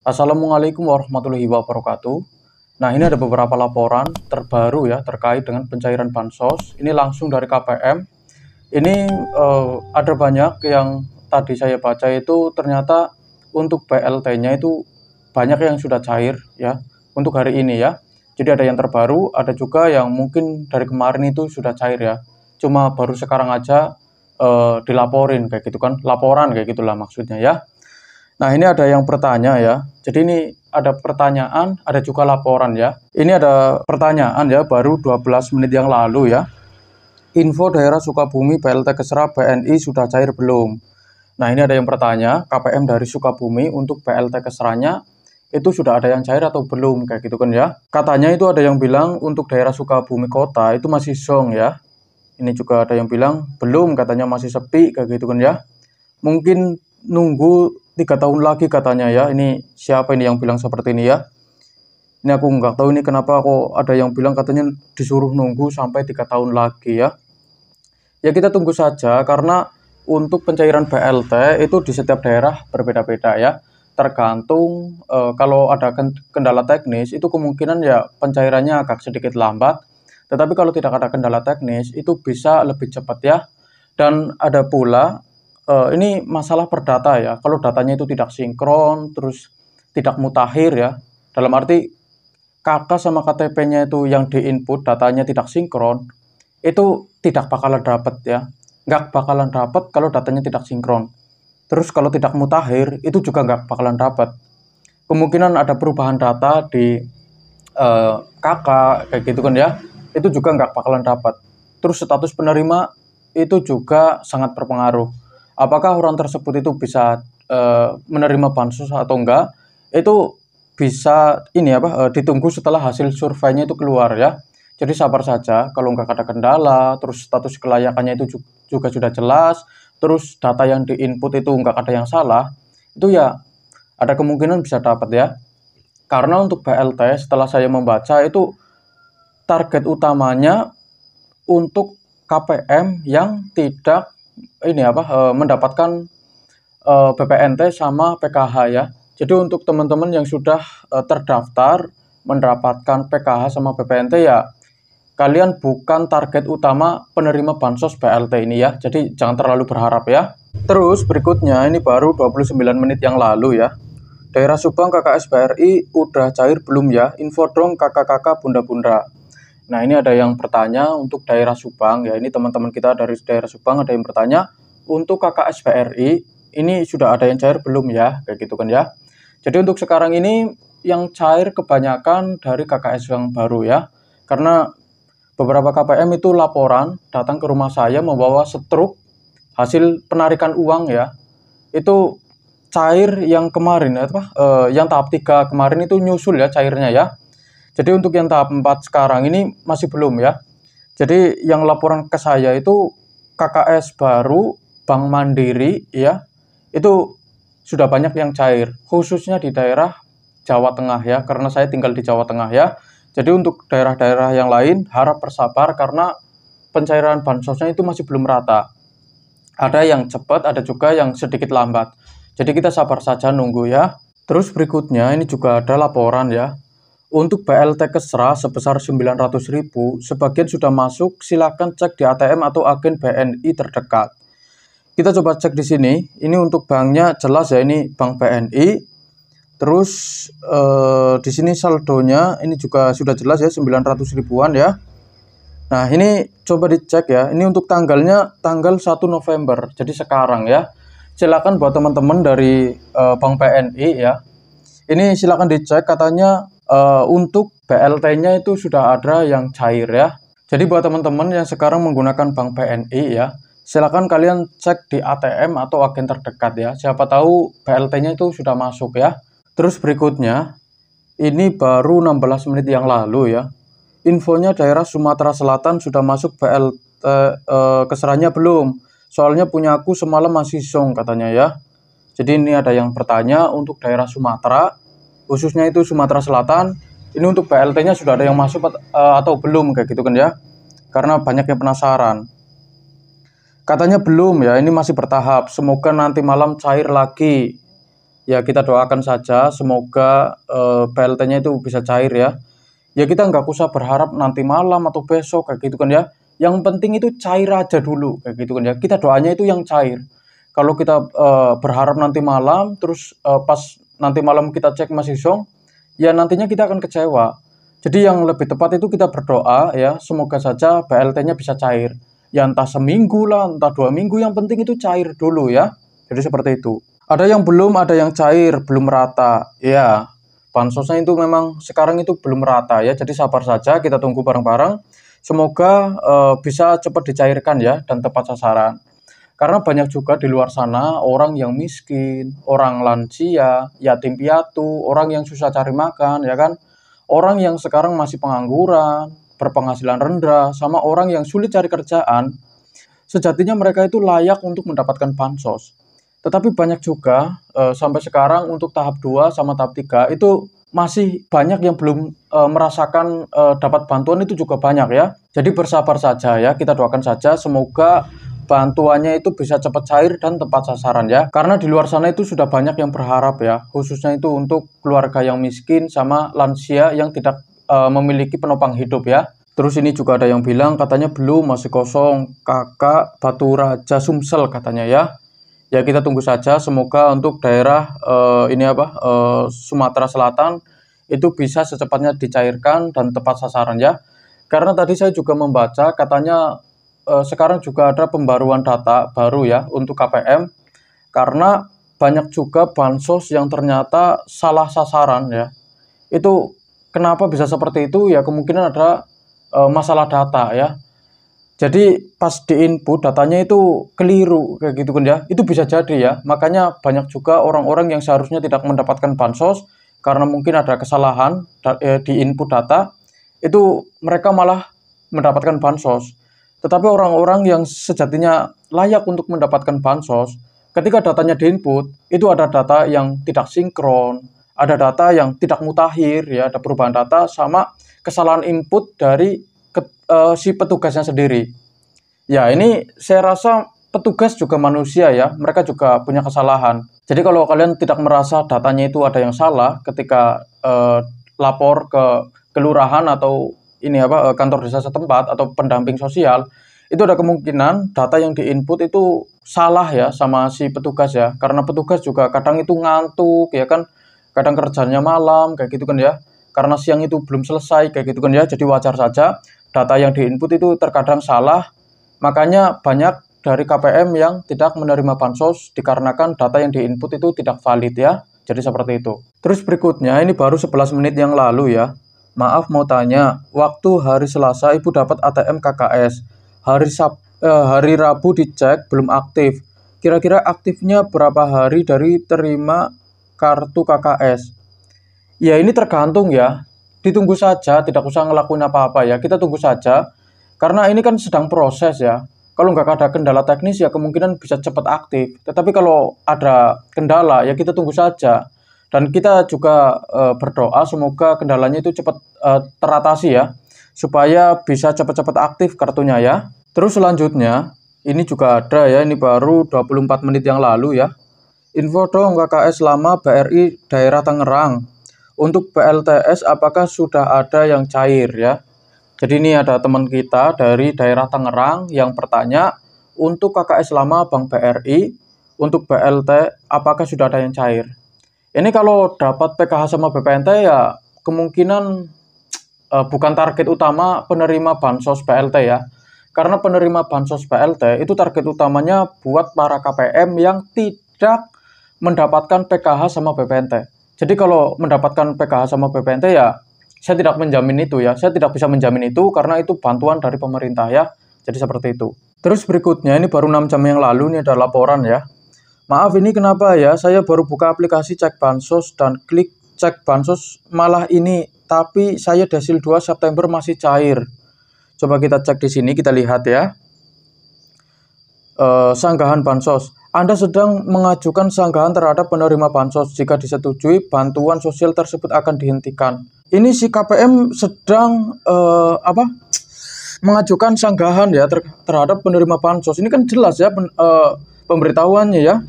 Assalamualaikum warahmatullahi wabarakatuh. Nah, ini ada beberapa laporan terbaru ya terkait dengan pencairan bansos. Ini langsung dari KPM. Ini ada banyak yang tadi saya baca itu ternyata untuk BLT-nya itu banyak yang sudah cair ya untuk hari ini ya. Jadi ada yang terbaru, ada juga yang mungkin dari kemarin itu sudah cair ya. Cuma baru sekarang aja dilaporin kayak gitu kan, laporan kayak gitulah maksudnya ya. Nah, ini ada yang bertanya ya. Jadi ini ada pertanyaan, ada juga laporan ya. Ini ada pertanyaan ya, baru 12 menit yang lalu ya. Info daerah Sukabumi BLT Kesra BNI sudah cair belum? Nah, ini ada yang bertanya, KPM dari Sukabumi untuk BLT Kesranya itu sudah ada yang cair atau belum kayak gitu kan ya. Katanya itu ada yang bilang untuk daerah Sukabumi kota itu masih song ya. Ini juga ada yang bilang belum, katanya masih sepi kayak gitu kan ya. Mungkin nunggu 3 tahun lagi katanya ya. Ini siapa ini yang bilang seperti ini ya? Ini aku nggak tahu ini kenapa kok ada yang bilang katanya disuruh nunggu sampai 3 tahun lagi ya. Ya kita tunggu saja karena untuk pencairan BLT itu di setiap daerah berbeda-beda ya. Tergantung kalau ada kendala teknis itu kemungkinan ya pencairannya agak sedikit lambat. Tetapi kalau tidak ada kendala teknis itu bisa lebih cepat ya. Dan ada pula ini masalah perdata ya. Kalau datanya itu tidak sinkron, terus tidak mutakhir ya. Dalam arti KK sama KTP-nya itu yang diinput datanya tidak sinkron, itu tidak bakalan dapat ya. Nggak bakalan dapat kalau datanya tidak sinkron. Terus kalau tidak mutakhir, itu juga nggak bakalan dapat. Kemungkinan ada perubahan data di KK, kayak gitu kan ya. Itu juga nggak bakalan dapat. Terus status penerima itu juga sangat berpengaruh. Apakah orang tersebut itu bisa menerima bansos atau enggak? Itu bisa ditunggu setelah hasil surveinya itu keluar ya. Jadi sabar saja, kalau nggak ada kendala, terus status kelayakannya itu juga sudah jelas, terus data yang diinput itu nggak ada yang salah, itu ya ada kemungkinan bisa dapat ya. Karena untuk BLT setelah saya membaca itu target utamanya untuk KPM yang tidak mendapatkan PPNT sama PKH ya. Jadi untuk teman-teman yang sudah terdaftar mendapatkan PKH sama PPNT ya, kalian bukan target utama penerima bansos BLT ini ya. Jadi jangan terlalu berharap ya. Terus berikutnya ini baru 29 menit yang lalu ya. Daerah Subang KKS BRI udah cair belum ya? Info dong kakak-kakak bunda-bunda. Nah, ini ada yang bertanya untuk daerah Subang ya. Ini teman-teman kita dari daerah Subang ada yang bertanya untuk KKS BRI ini sudah ada yang cair belum ya? Kayak gitu kan ya. Jadi untuk sekarang ini yang cair kebanyakan dari KKS yang baru ya. Karena beberapa KPM itu laporan datang ke rumah saya membawa setruk hasil penarikan uang ya. Itu cair yang kemarin yang tahap 3 kemarin itu nyusul ya cairnya ya. Jadi untuk yang tahap 4 sekarang ini masih belum ya. Jadi yang laporan ke saya itu KKS baru, Bank Mandiri ya. Itu sudah banyak yang cair, khususnya di daerah Jawa Tengah ya, karena saya tinggal di Jawa Tengah ya. Jadi untuk daerah-daerah yang lain harap bersabar karena pencairan bansosnya itu masih belum rata. Ada yang cepat, ada juga yang sedikit lambat. Jadi kita sabar saja nunggu ya. Terus berikutnya ini juga ada laporan ya. Untuk BLT Kesra sebesar 900.000, sebagian sudah masuk, silakan cek di ATM atau agen BNI terdekat. Kita coba cek di sini. Ini untuk banknya jelas ya, ini Bank BNI. Terus di sini saldonya ini juga sudah jelas ya 900 ribuan ya. Nah, ini coba dicek ya. Ini untuk tanggalnya tanggal 1 November. Jadi sekarang ya. Silakan buat teman-teman dari Bank BNI ya. Ini silakan dicek, katanya untuk BLT-nya itu sudah ada yang cair ya. Jadi buat teman-teman yang sekarang menggunakan Bank BNI ya, silakan kalian cek di ATM atau agen terdekat ya. Siapa tahu BLT-nya itu sudah masuk ya. Terus berikutnya, ini baru 16 menit yang lalu ya. Infonya daerah Sumatera Selatan sudah masuk BLT Kesranya belum? Soalnya punya aku semalam masih song katanya ya. Jadi ini ada yang bertanya untuk daerah Sumatera, khususnya itu Sumatera Selatan. Ini untuk BLT-nya sudah ada yang masuk atau belum kayak gitu kan ya. Karena banyak yang penasaran. Katanya belum ya, ini masih bertahap. Semoga nanti malam cair lagi. Ya kita doakan saja semoga PLT-nya itu bisa cair ya. Ya kita nggak usah berharap nanti malam atau besok kayak gitu kan ya. Yang penting itu cair aja dulu kayak gitu kan ya. Kita doanya itu yang cair. Kalau kita berharap nanti malam, terus pas nanti malam kita cek masih song, ya nantinya kita akan kecewa. Jadi yang lebih tepat itu kita berdoa ya, semoga saja PLT-nya bisa cair. Ya entah seminggu lah, entah 2 minggu, yang penting itu cair dulu ya. Jadi seperti itu. Ada yang belum, ada yang cair, belum rata. Ya, bansosnya itu memang sekarang itu belum rata ya. Jadi sabar saja, kita tunggu bareng-bareng. Semoga bisa cepat dicairkan ya dan tepat sasaran. Karena banyak juga di luar sana orang yang miskin, orang lansia, yatim piatu, orang yang susah cari makan, ya kan? Orang yang sekarang masih pengangguran, berpenghasilan rendah, sama orang yang sulit cari kerjaan, sejatinya mereka itu layak untuk mendapatkan bansos. Tetapi banyak juga sampai sekarang untuk tahap 2 sama tahap 3 itu masih banyak yang belum merasakan dapat bantuan, itu juga banyak ya. Jadi bersabar saja ya, kita doakan saja semoga bantuannya itu bisa cepat cair dan tepat sasaran ya. Karena di luar sana itu sudah banyak yang berharap ya, khususnya itu untuk keluarga yang miskin sama lansia yang tidak memiliki penopang hidup ya. Terus ini juga ada yang bilang katanya belum, masih kosong, Kakak Batu Raja Sumsel katanya ya. Ya kita tunggu saja, semoga untuk daerah Sumatera Selatan itu bisa secepatnya dicairkan dan tepat sasaran ya. Karena tadi saya juga membaca katanya sekarang juga ada pembaruan data baru ya untuk KPM, karena banyak juga bansos yang ternyata salah sasaran ya. Itu kenapa bisa seperti itu ya, kemungkinan ada masalah data ya. Jadi pas di input datanya itu keliru kayak gitu kan ya. Itu bisa jadi ya. Makanya banyak juga orang-orang yang seharusnya tidak mendapatkan bansos karena mungkin ada kesalahan di input data, itu mereka malah mendapatkan bansos. Tetapi orang-orang yang sejatinya layak untuk mendapatkan bansos, ketika datanya diinput, itu ada data yang tidak sinkron, ada data yang tidak mutakhir ya, ada perubahan data sama kesalahan input dari si petugasnya sendiri. Ya, ini saya rasa petugas juga manusia ya, mereka juga punya kesalahan. Jadi kalau kalian tidak merasa datanya itu ada yang salah ketika lapor ke kelurahan atau kantor desa setempat atau pendamping sosial, itu ada kemungkinan data yang diinput itu salah ya sama si petugas ya. Karena petugas juga kadang itu ngantuk ya kan, kadang kerjanya malam kayak gitu kan ya. Karena siang itu belum selesai kayak gitu kan ya, jadi wajar saja data yang diinput itu terkadang salah. Makanya banyak dari KPM yang tidak menerima bansos dikarenakan data yang diinput itu tidak valid ya. Jadi seperti itu. Terus berikutnya, ini baru 11 menit yang lalu ya. Maaf mau tanya, waktu hari Selasa Ibu dapat ATM KKS. Hari Rabu dicek belum aktif. Kira-kira aktifnya berapa hari dari terima kartu KKS? Ya ini tergantung ya. Ditunggu saja, tidak usah ngelakuin apa-apa ya. Kita tunggu saja. Karena ini kan sedang proses ya. Kalau nggak ada kendala teknis ya kemungkinan bisa cepat aktif. Tetapi kalau ada kendala ya kita tunggu saja. Dan kita juga berdoa semoga kendalanya itu cepat teratasi ya. Supaya bisa cepat-cepat aktif kartunya ya. Terus selanjutnya, ini juga ada ya, ini baru 24 menit yang lalu ya. Info dong KKS lama BRI daerah Tangerang. Untuk PLTS apakah sudah ada yang cair ya? Jadi ini ada teman kita dari daerah Tangerang yang bertanya, untuk KKS lama Bank BRI, untuk BLT apakah sudah ada yang cair? Ini kalau dapat PKH sama BPNT ya kemungkinan bukan target utama penerima bansos BLT ya. Karena penerima bansos BLT itu target utamanya buat para KPM yang tidak mendapatkan PKH sama BPNT. Jadi kalau mendapatkan PKH sama BPNT ya saya tidak menjamin itu ya. Saya tidak bisa menjamin itu karena itu bantuan dari pemerintah ya. Jadi seperti itu. Terus berikutnya, ini baru 6 jam yang lalu, ini ada laporan ya. Maaf ini kenapa ya, saya baru buka aplikasi cek bansos dan klik cek bansos malah ini, tapi saya Desil 2 September masih cair. Coba kita cek di sini, kita lihat ya. Sanggahan bansos. Anda sedang mengajukan sanggahan terhadap penerima bansos. Jika disetujui, bantuan sosial tersebut akan dihentikan. Ini si KPM sedang mengajukan sanggahan ya terhadap penerima bansos. Ini kan jelas ya pemberitahuannya ya.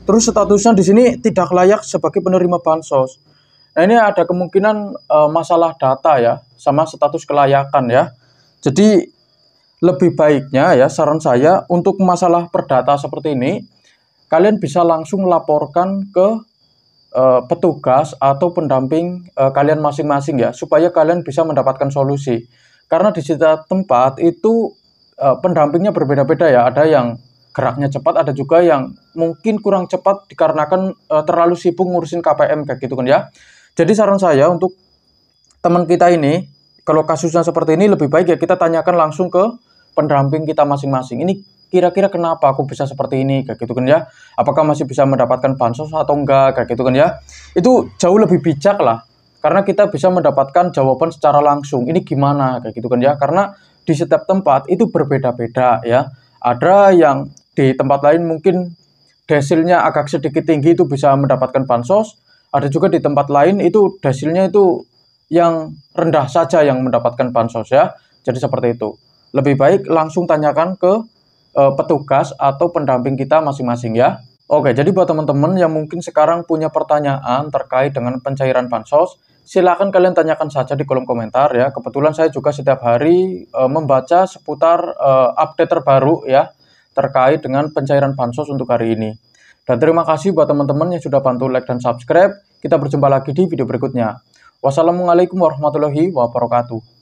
terus statusnya di sini tidak layak sebagai penerima bansos. Nah, ini ada kemungkinan masalah data ya, sama status kelayakan ya. Jadi lebih baiknya ya, saran saya untuk masalah perdata seperti ini, kalian bisa langsung laporkan ke petugas atau pendamping kalian masing-masing ya, supaya kalian bisa mendapatkan solusi. Karena di setiap tempat itu pendampingnya berbeda-beda ya, ada yang geraknya cepat, ada juga yang mungkin kurang cepat dikarenakan terlalu sibuk ngurusin KPM kayak gitu kan ya. Jadi saran saya untuk teman kita ini, kalau kasusnya seperti ini lebih baik ya kita tanyakan langsung ke pendamping kita masing-masing. Ini kira-kira kenapa aku bisa seperti ini kayak gitu kan ya. Apakah masih bisa mendapatkan bansos atau enggak kayak gitu kan ya. Itu jauh lebih bijak lah. Karena kita bisa mendapatkan jawaban secara langsung. Ini gimana kayak gitu kan ya. Karena di setiap tempat itu berbeda-beda ya. Ada yang di tempat lain mungkin desilnya agak sedikit tinggi itu bisa mendapatkan bansos. Ada juga di tempat lain itu desilnya itu yang rendah saja yang mendapatkan bansos ya. Jadi seperti itu. Lebih baik langsung tanyakan ke petugas atau pendamping kita masing-masing ya. Oke, jadi buat teman-teman yang mungkin sekarang punya pertanyaan terkait dengan pencairan bansos, silakan kalian tanyakan saja di kolom komentar ya. Kebetulan saya juga setiap hari membaca seputar update terbaru ya terkait dengan pencairan bansos untuk hari ini. Dan terima kasih buat teman-teman yang sudah bantu like dan subscribe. Kita berjumpa lagi di video berikutnya. Wassalamualaikum warahmatullahi wabarakatuh.